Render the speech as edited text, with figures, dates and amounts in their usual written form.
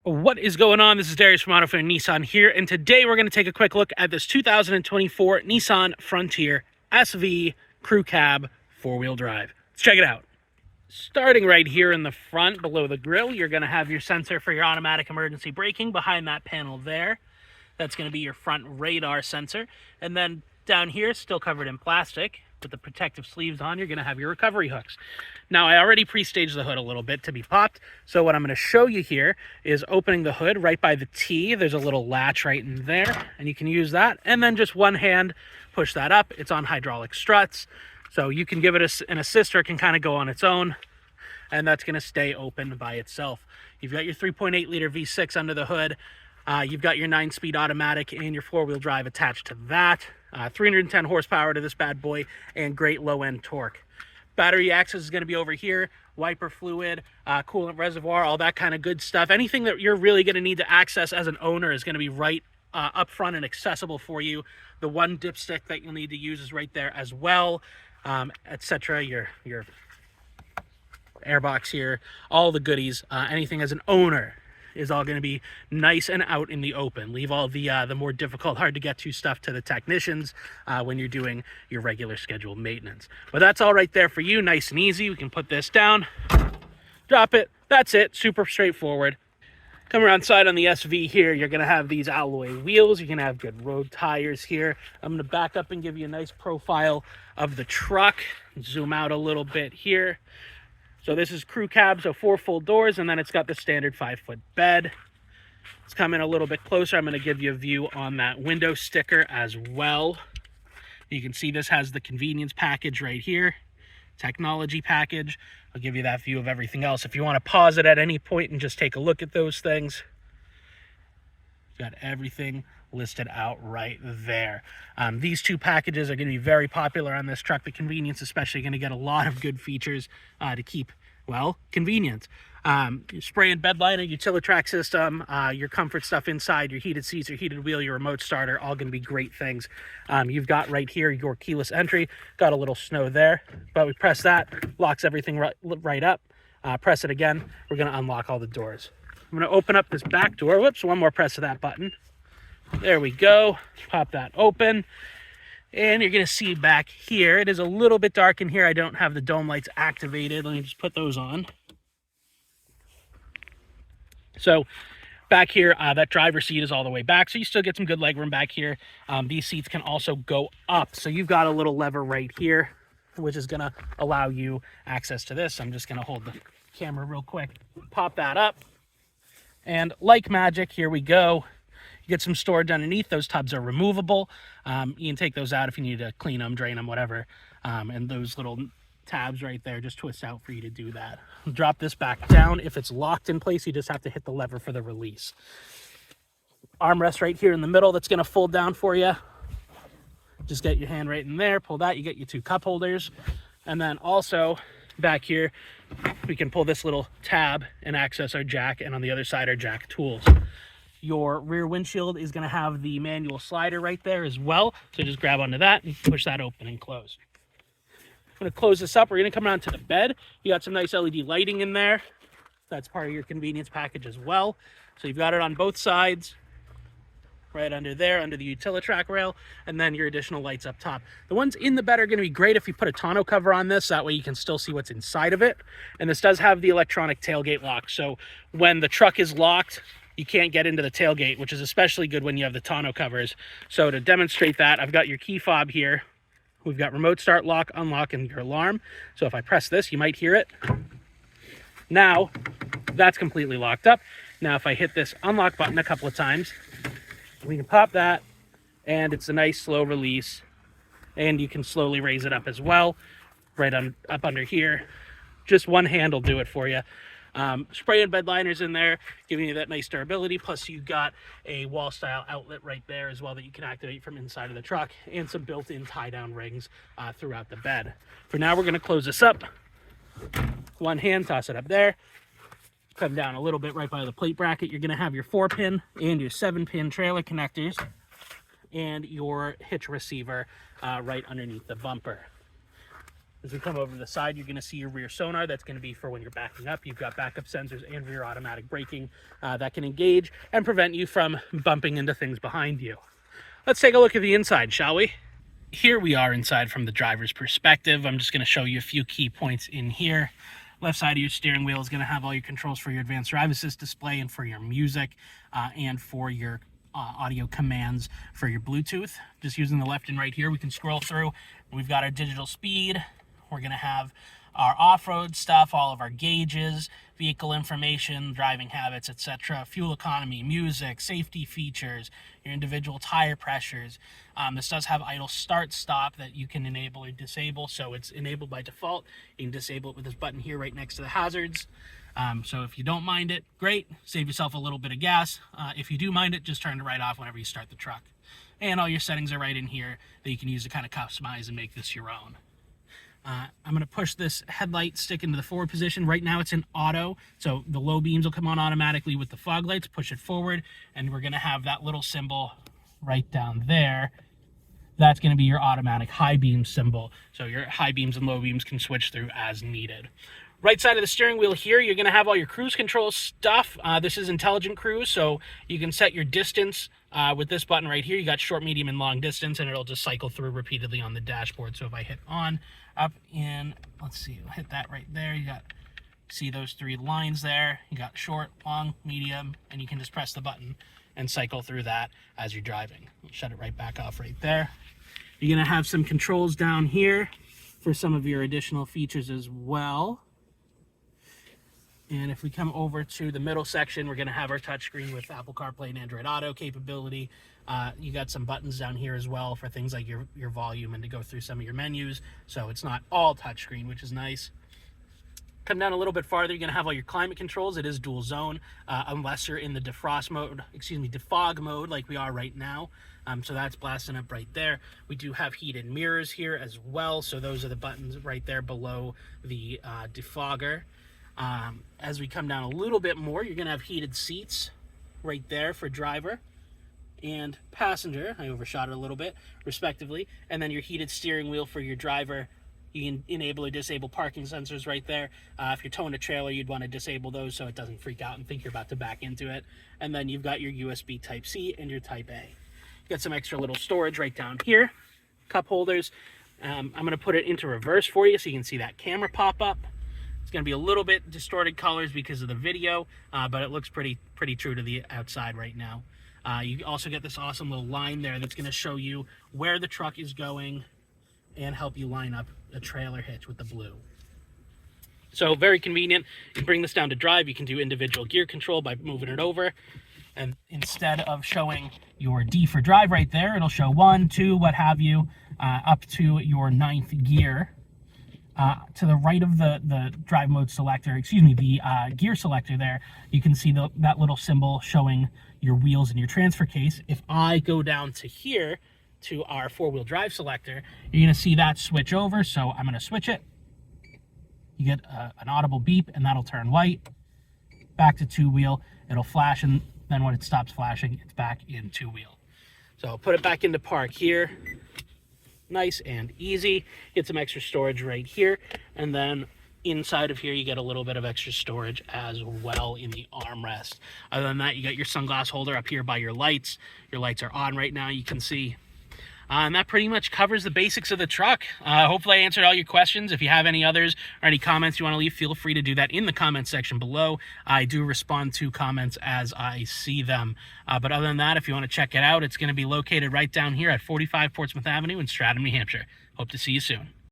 What is going on? This is Darius from AutoFan Nissan here, and today we're going to take a quick look at this 2024 Nissan Frontier SV Crew Cab 4-wheel drive. Let's check it out. Starting right here in the front below the grille, you're going to have your sensor for your automatic emergency braking behind that panel there. That's going to be your front radar sensor. And then down here, still covered in plastic, with the protective sleeves on, you're going to have your recovery hooks. Now, I already pre-staged the hood a little bit to be popped, so what I'm going to show you here is opening the hood right by the T. There's a little latch right in there, and you can use that, and then just one hand, push that up. It's on hydraulic struts, so you can give it an assist, or it can kind of go on its own, and that's going to stay open by itself. You've got your 3.8 liter V6 under the hood. You've got your 9-speed automatic and your 4-wheel drive attached to that. 310 horsepower to this bad boy and great low-end torque. Battery access is going to be over here, wiper fluid, coolant reservoir, all that kind of good stuff. Anything that you're really going to need to access as an owner is going to be right up front and accessible for you. The one dipstick that you'll need to use is right there as well, etc. Your airbox here, all the goodies. Anything as an owner is all going to be nice and out in the open. Leave all the more difficult, hard to get to stuff to the technicians when you're doing your regular scheduled maintenance. But that's all right there for you, nice and easy. We can put this down, drop it, that's it, super straightforward. Come around side on the SV here, you're going to have these alloy wheels. You're going to have good road tires here. I'm going to back up and give you a nice profile of the truck. Zoom out a little bit here. So this is crew cab, so 4 full doors, and then it's got the standard 5-foot bed. Let's come in a little bit closer. I'm going to give you a view on that window sticker as well. You can see this has the convenience package right here, technology package. I'll give you that view of everything else. If you want to pause it at any point and just take a look at those things, got everything listed out right there. These two packages are going to be very popular on this truck. The convenience especially going to get a lot of good features to keep, well, convenience. Your spray and bed liner, utility system, your comfort stuff inside, your heated seats, your heated wheel, your remote starter, all going to be great things. You've got right here your keyless entry. Got a little snow there, but we press that, locks everything right up. Press it again, we're going to unlock all the doors. I'm going to open up this back door. Whoops, one more press of that button. There we go. Pop that open. And you're going to see back here, it is a little bit dark in here. I don't have the dome lights activated. Let me just put those on. So back here, that driver's seat is all the way back. So you still get some good leg room back here. These seats can also go up. So you've got a little lever right here, which is going to allow you access to this. I'm just going to hold the camera real quick. Pop that up. And like magic, here we go. You get some storage underneath. Those tubs are removable. You can take those out if you need to clean them, drain them, whatever. And those little tabs right there just twist out for you to do that. Drop this back down. If it's locked in place, you just have to hit the lever for the release. Armrest right here in the middle that's going to fold down for you. Just get your hand right in there. Pull that. You get your 2 cup holders. And then also back here, we can pull this little tab and access our jack, and on the other side, our jack tools. Your rear windshield is going to have the manual slider right there as well. So just grab onto that and push that open and close. I'm going to close this up. We're going to come around to the bed. You got some nice LED lighting in there. That's part of your convenience package as well. So you've got it on both sides, right under there, under the Utilitrack rail, and then your additional lights up top. The ones in the bed are going to be great if you put a tonneau cover on this. That way you can still see what's inside of it. And this does have the electronic tailgate lock. So when the truck is locked, you can't get into the tailgate, which is especially good when you have the tonneau covers. So to demonstrate that, I've got your key fob here. We've got remote start, lock, unlock, and your alarm. So if I press this, you might hear it. Now, that's completely locked up. Now, if I hit this unlock button a couple of times, we can pop that, and it's a nice slow release. And you can slowly raise it up as well, right up under here. Just one hand will do it for you. Spray and bed liners in there, giving you that nice durability. Plus you got a wall style outlet right there as well that you can activate from inside of the truck, and some built-in tie down rings throughout the bed. For now, we're going to close this up. One hand, toss it up there. Come down a little bit right by the plate bracket. You're going to have your 4-pin and your 7-pin trailer connectors and your hitch receiver right underneath the bumper. As we come over to the side, you're going to see your rear sonar. That's going to be for when you're backing up. You've got backup sensors and rear automatic braking that can engage and prevent you from bumping into things behind you. Let's take a look at the inside, shall we? Here we are inside from the driver's perspective. I'm just going to show you a few key points in here. Left side of your steering wheel is going to have all your controls for your advanced drive assist display and for your music and for your audio commands for your Bluetooth. Just using the left and right here, we can scroll through. We've got our digital speed. We're going to have our off-road stuff, all of our gauges, vehicle information, driving habits, etc., fuel economy, music, safety features, your individual tire pressures. This does have idle start stop that you can enable or disable, so it's enabled by default. You can disable it with this button here right next to the hazards. So if you don't mind it, great, save yourself a little bit of gas. If you do mind it, just turn it right off whenever you start the truck. And all your settings are right in here that you can use to kind of customize and make this your own. I'm going to push this headlight stick into the forward position. Right now it's in auto, so the low beams will come on automatically with the fog lights. Push it forward, and we're going to have that little symbol right down there. That's going to be your automatic high beam symbol, so your high beams and low beams can switch through as needed. Right side of the steering wheel here, you're going to have all your cruise control stuff. This is intelligent cruise, so you can set your distance with this button right here. You got short, medium, and long distance, and it'll just cycle through repeatedly on the dashboard. So if I hit on, up, in, let's see, I'll hit that right there. You got, see those three lines there. You got short, long, medium, and you can just press the button and cycle through that as you're driving. Shut it right back off right there. You're going to have some controls down here for some of your additional features as well. And if we come over to the middle section, we're going to have our touchscreen with Apple CarPlay and Android Auto capability. You got some buttons down here as well for things like your volume and to go through some of your menus. So it's not all touchscreen, which is nice. Come down a little bit farther, you're going to have all your climate controls. It is dual zone, unless you're in the defog mode like we are right now. So that's blasting up right there. We do have heated mirrors here as well. So those are the buttons right there below the defogger. As we come down a little bit more, you're going to have heated seats right there for driver and passenger. I overshot it a little bit, respectively. And then your heated steering wheel for your driver. You can enable or disable parking sensors right there. If you're towing a trailer, you'd want to disable those so it doesn't freak out and think you're about to back into it. And then you've got your USB Type-C and your Type-A. You got some extra little storage right down here. Cup holders. I'm going to put it into reverse for you so you can see that camera pop up. It's going to be a little bit distorted colors because of the video, but it looks pretty true to the outside right now. You also get this awesome little line there that's going to show you where the truck is going and help you line up a trailer hitch with the blue. So very convenient. You bring this down to drive, you can do individual gear control by moving it over. And instead of showing your D for drive right there, it'll show 1, 2, what have you, up to your 9th gear. To the right of the drive mode selector, the gear selector there, you can see that little symbol showing your wheels and your transfer case. If I go down to here, to our 4-wheel drive selector, you're going to see that switch over. So I'm going to switch it. You get an audible beep, and that'll turn white. Back to 2-wheel. It'll flash, and then when it stops flashing, it's back in 2-wheel. So I'll put it back into park here. Nice and easy. Get some extra storage right here, and then inside of here you get a little bit of extra storage as well in the armrest. Other than that, you got your sunglass holder up here by your lights. Your lights are on right now, you can see. And that pretty much covers the basics of the truck. Hopefully I answered all your questions. If you have any others or any comments you want to leave, feel free to do that in the comments section below. I do respond to comments as I see them. But other than that, if you want to check it out, it's going to be located right down here at 45 Portsmouth Avenue in Stratham, New Hampshire. Hope to see you soon.